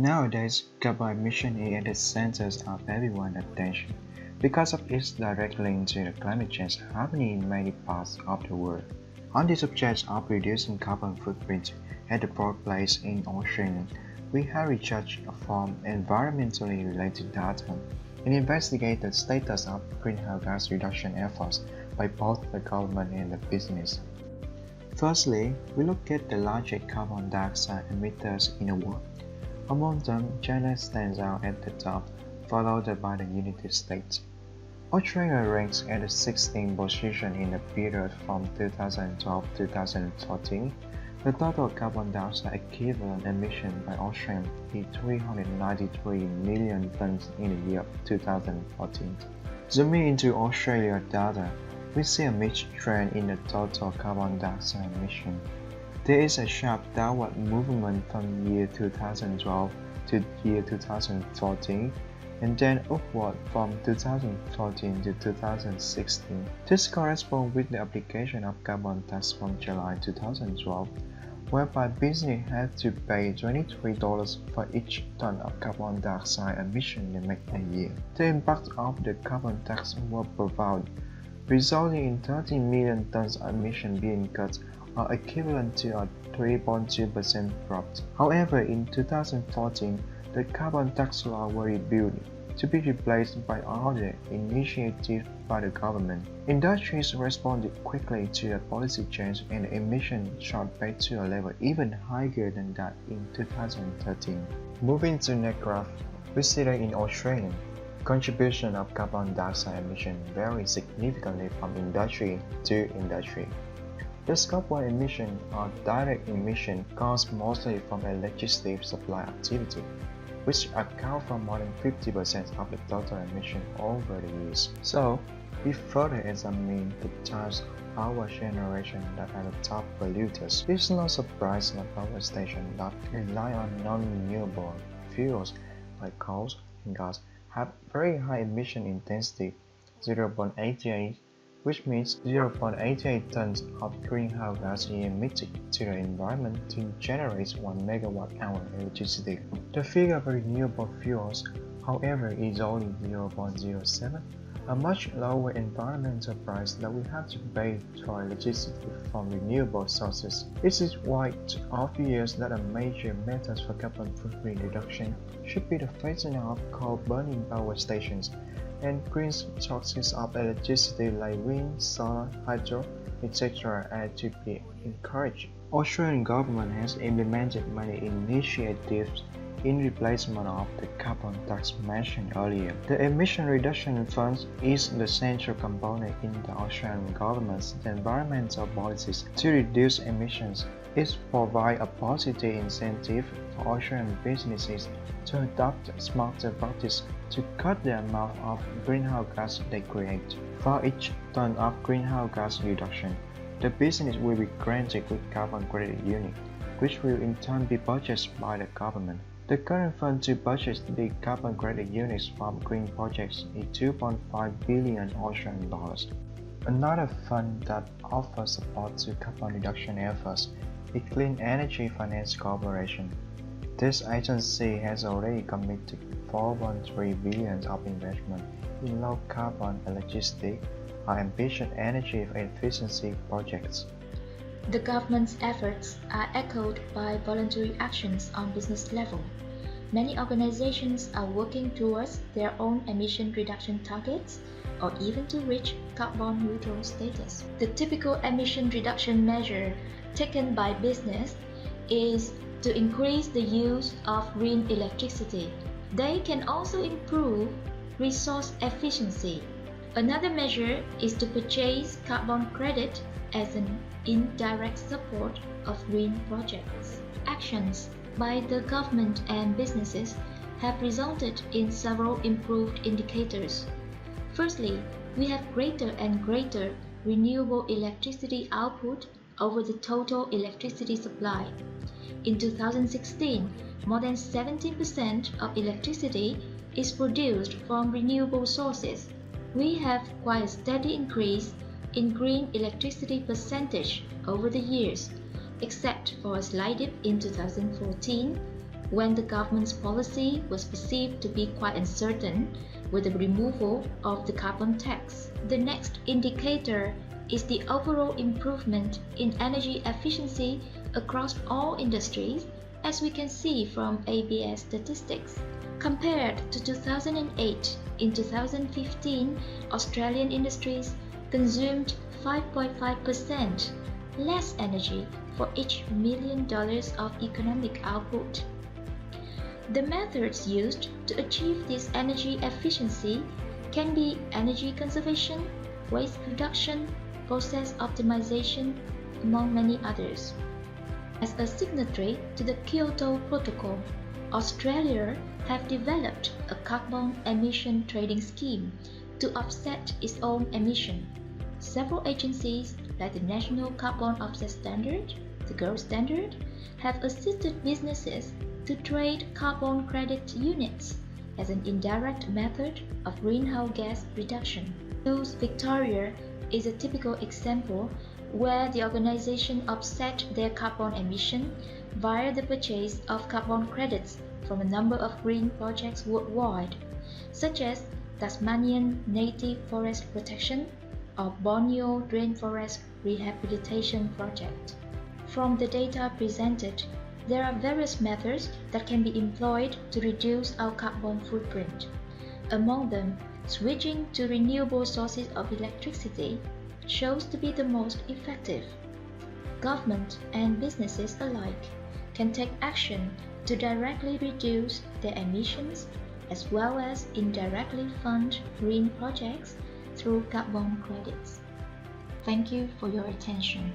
Nowadays, carbon emission is at the center of everyone's attention because of its direct link to the climate change happening in many parts of the world. On the subject of reducing carbon footprint at the broad place in Australia, we have researched from environmentally related data and investigated the status of greenhouse gas reduction efforts by both the government and the business. Firstly, we look at the largest carbon dioxide emitters in the world. Among them, China stands out at the top, followed by the United States. Australia ranks at the 16th position in the period from 2012 to 2014. The total carbon dioxide equivalent emission by Australia is 393 million tons in the year 2014. Zooming into Australia data, we see a mixed trend in the total carbon dioxide emission. There is a sharp downward movement from year 2012 to year 2014, and then upward from 2014 to 2016. This corresponds with the application of carbon tax from July 2012, whereby business had to pay $23 for each ton of carbon dioxide emission they make a year. The impact of the carbon tax was profound, resulting in 30 million tons of emission being cut, or equivalent to a 3.2% drop. However, in 2014, the carbon tax law was rebuilt to be replaced by other initiatives by the government. Industries responded quickly to the policy change, and the emissions shot back to a level even higher than that in 2013. Moving to next graph, we see that in Australia, contribution of carbon dioxide emission varies significantly from industry to industry. The Scope 1 emission or direct emission comes mostly from electricity supply activity, which account for more than 50% of the total emission over the years. So, we further examine the types of power generation that are the top polluters. It's no surprise that power stations that rely on non-renewable fuels like coal and gas have very high emission intensity, 0.88, which means 0.88 tons of greenhouse gas is emitted to the environment to generate 1 megawatt-hour electricity. The figure for renewable fuels, however, is only 0.07, a much lower environmental price that we have to pay for electricity from renewable sources. It is quite obvious that a major method for carbon footprint reduction should be the phasing out of coal-burning power stations and green sources of electricity like wind, solar, hydro, etc. are to be encouraged. Australian government has implemented many initiatives in replacement of the carbon tax mentioned earlier. The Emission Reduction Fund is the central component in the Australian government's environmental policies to reduce emissions. It provides a positive incentive for Australian businesses to adopt smarter practices to cut the amount of greenhouse gas they create. For each ton of greenhouse gas reduction, the business will be granted with carbon credit unit, which will in turn be purchased by the government. The current fund to purchase the carbon credit units from green projects is 2.5 billion Australian dollars. Another fund that offers support to carbon reduction efforts is Clean Energy Finance Corporation. This agency has already committed 4.3 billion of investment in low carbon electricity or ambitious energy efficiency projects. The government's efforts are echoed by voluntary actions on business level. Many organizations are working towards their own emission reduction targets or even to reach carbon neutral status. The typical emission reduction measure taken by business is to increase the use of green electricity. They can also improve resource efficiency. Another measure is to purchase carbon credit as an indirect support of green projects. Actions by the government and businesses have resulted in several improved indicators. Firstly, we have greater and greater renewable electricity output over the total electricity supply. In 2016, more than 70% of electricity is produced from renewable sources. We have quite a steady increase in green electricity percentage over the years, except for a slight dip in 2014, when the government's policy was perceived to be quite uncertain with the removal of the carbon tax. The next indicator is the overall improvement in energy efficiency across all industries, as we can see from ABS statistics. Compared to 2008, in 2015, Australian industries consumed 5.5% less energy for each $1 million of economic output. The methods used to achieve this energy efficiency can be energy conservation, waste reduction, process optimization, among many others. As a signatory to the Kyoto Protocol, Australia have developed a carbon emission trading scheme to offset its own emission. Several agencies like the National Carbon Offset Standard, the Gold Standard, have assisted businesses to trade carbon credit units as an indirect method of greenhouse gas reduction. News Victoria is a typical example where the organization offset their carbon emission via the purchase of carbon credits from a number of green projects worldwide, such as Tasmanian Native Forest Protection or Borneo Rainforest Rehabilitation Project. From the data presented, there are various methods that can be employed to reduce our carbon footprint. Among them, switching to renewable sources of electricity shows to be the most effective. Government and businesses alike can take action to directly reduce their emissions as well as indirectly fund green projects through carbon credits. Thank you for your attention.